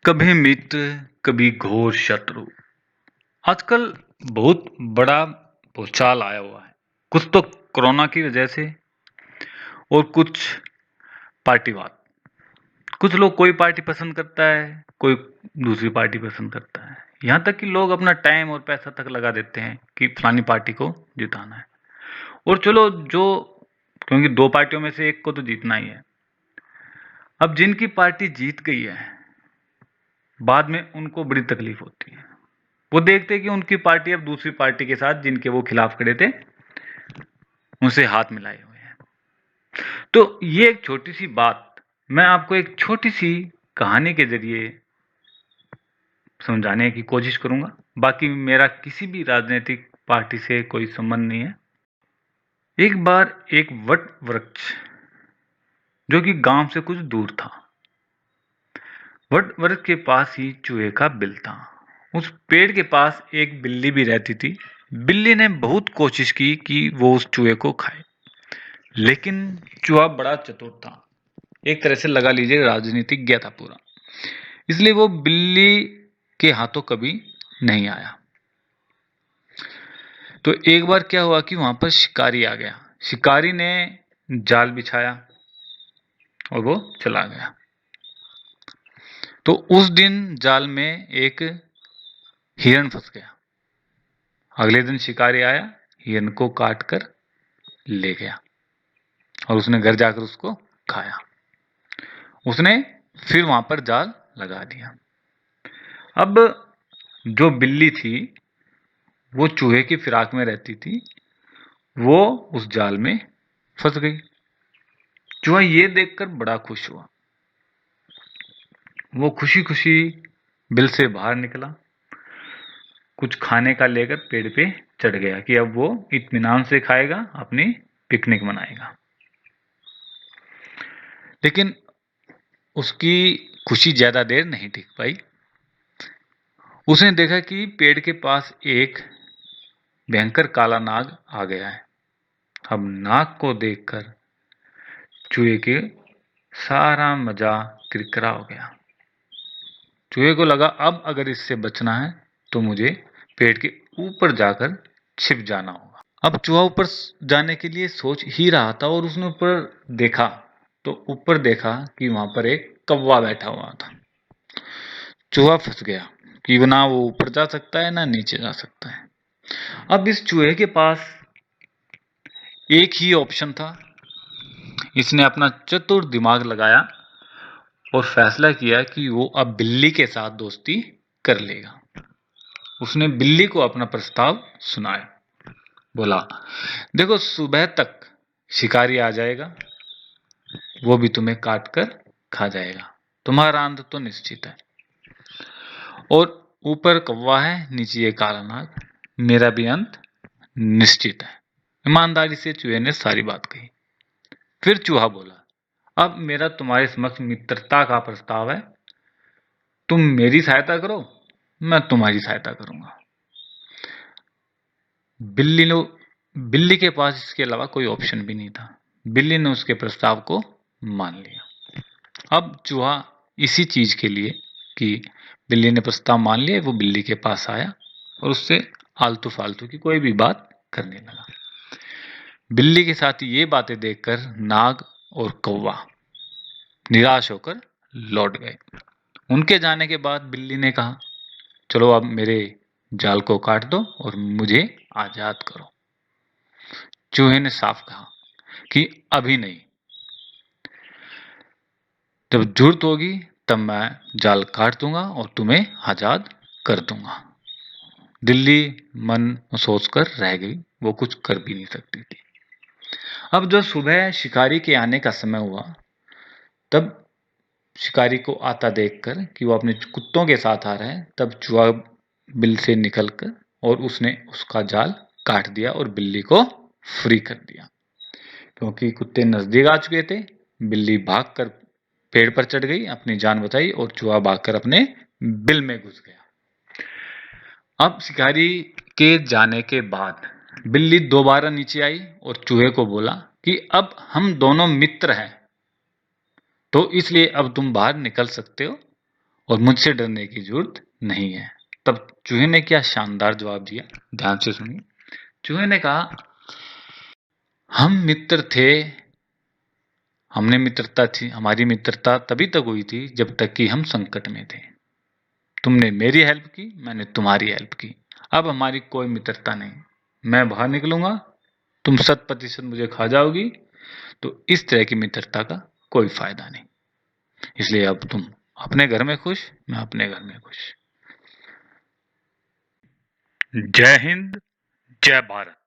कभी मित्र, कभी घोर शत्रु। आजकल बहुत बड़ा भूचाल आया हुआ है। कुछ तो कोरोना की वजह से और कुछ पार्टीवाद। कुछ लोग कोई पार्टी पसंद करता है, कोई दूसरी पार्टी पसंद करता है। यहाँ तक कि लोग अपना टाइम और पैसा तक लगा देते हैं कि फलानी पार्टी को जिताना है। और चलो जो क्योंकि दो पार्टियों में से एक को तो जीतना ही है। अब जिनकी पार्टी जीत गई है, बाद में उनको बड़ी तकलीफ होती है। वो देखते हैं कि उनकी पार्टी अब दूसरी पार्टी के साथ जिनके वो खिलाफ खड़े थे उनसे हाथ मिलाए हुए हैं। तो ये एक छोटी सी बात मैं आपको एक छोटी सी कहानी के जरिए समझाने की कोशिश करूंगा। बाकी मेरा किसी भी राजनीतिक पार्टी से कोई संबंध नहीं है। एक बार एक वट वृक्ष जो कि गांव से कुछ दूर था, वट वृक्ष के पास ही चूहे का बिल था। उस पेड़ के पास एक बिल्ली भी रहती थी। बिल्ली ने बहुत कोशिश की कि वो उस चूहे को खाए, लेकिन चूहा बड़ा चतुर था। एक तरह से लगा लीजिए राजनीतिज्ञ था पूरा, इसलिए वो बिल्ली के हाथों कभी नहीं आया। तो एक बार क्या हुआ कि वहां पर शिकारी आ गया। शिकारी ने जाल बिछाया और वो चला गया। तो उस दिन जाल में एक हिरण फंस गया। अगले दिन शिकारी आया, हिरण को काट कर ले गया और उसने घर जाकर उसको खाया। उसने फिर वहां पर जाल लगा दिया। अब जो बिल्ली थी वो चूहे की फिराक में रहती थी, वो उस जाल में फंस गई। चूहा ये देखकर बड़ा खुश हुआ। वो खुशी खुशी बिल से बाहर निकला, कुछ खाने का लेकर पेड़ पे चढ़ गया कि अब वो इत्मीनान से खाएगा, अपनी पिकनिक मनाएगा। लेकिन उसकी खुशी ज्यादा देर नहीं टिक पाई। उसने देखा कि पेड़ के पास एक भयंकर काला नाग आ गया है। अब नाग को देखकर चूहे के सारा मजा किरकिरा हो गया। चूहे को लगा अब अगर इससे बचना है तो मुझे पेड़ के ऊपर जाकर छिप जाना होगा। अब चूहा ऊपर जाने के लिए सोच ही रहा था और उसने ऊपर देखा, तो ऊपर देखा कि वहां पर एक कौवा बैठा हुआ था। चूहा फंस गया कि ना वो ऊपर जा सकता है ना नीचे जा सकता है। अब इस चूहे के पास एक ही ऑप्शन था। इसने अपना चतुर दिमाग लगाया और फैसला किया कि वो अब बिल्ली के साथ दोस्ती कर लेगा। उसने बिल्ली को अपना प्रस्ताव सुनाया। बोला, देखो सुबह तक शिकारी आ जाएगा, वो भी तुम्हें काट कर खा जाएगा। तुम्हारा अंत तो निश्चित है। और ऊपर कौवा है, नीचे ये काला नाग, मेरा भी अंत निश्चित है। ईमानदारी से चूहे ने सारी बात कही। फिर चूहा बोला, अब मेरा तुम्हारे समक्ष मित्रता का प्रस्ताव है। तुम मेरी सहायता करो, मैं तुम्हारी सहायता करूंगा। बिल्ली के पास इसके अलावा कोई ऑप्शन भी नहीं था। बिल्ली ने उसके प्रस्ताव को मान लिया। अब चूहा इसी चीज के लिए कि बिल्ली ने प्रस्ताव मान लिया, वो बिल्ली के पास आया और उससे आलतू फालतू की कोई भी बात करने लगा। बिल्ली के साथ ये बातें देखकर नाग और कौवा निराश होकर लौट गए। उनके जाने के बाद बिल्ली ने कहा, चलो अब मेरे जाल को काट दो और मुझे आजाद करो। चूहे ने साफ कहा कि अभी नहीं, जब जरूरत होगी तब मैं जाल काट दूंगा और तुम्हें आजाद कर दूंगा। बिल्ली मन में सोचकर रह गई, वो कुछ कर भी नहीं सकती थी। अब जब सुबह शिकारी के आने का समय हुआ, तब शिकारी को आता देखकर कि वो अपने कुत्तों के साथ आ रहा है, तब चूहा बिल से निकलकर और उसने उसका जाल काट दिया और बिल्ली को फ्री कर दिया। क्योंकि कुत्ते नजदीक आ चुके थे, बिल्ली भागकर पेड़ पर चढ़ गई, अपनी जान बचाई और चूहा भागकर अपने बिल में घुस गया। अब शिकारी के जाने के बाद बिल्ली दोबारा नीचे आई और चूहे को बोला कि अब हम दोनों मित्र हैं, तो इसलिए अब तुम बाहर निकल सकते हो और मुझसे डरने की जरूरत नहीं है। तब चूहे ने क्या शानदार जवाब दिया, ध्यान से सुनिए। चूहे ने कहा, हम मित्र थे, हमारी मित्रता तभी तक हुई थी जब तक कि हम संकट में थे। तुमने मेरी हेल्प की, मैंने तुम्हारी हेल्प की। अब हमारी कोई मित्रता नहीं। मैं बाहर निकलूंगा, तुम 100% मुझे खा जाओगी, तो इस तरह की मित्रता का कोई फायदा नहीं। इसलिए अब तुम अपने घर में खुश, मैं अपने घर में खुश। जय हिंद, जय भारत।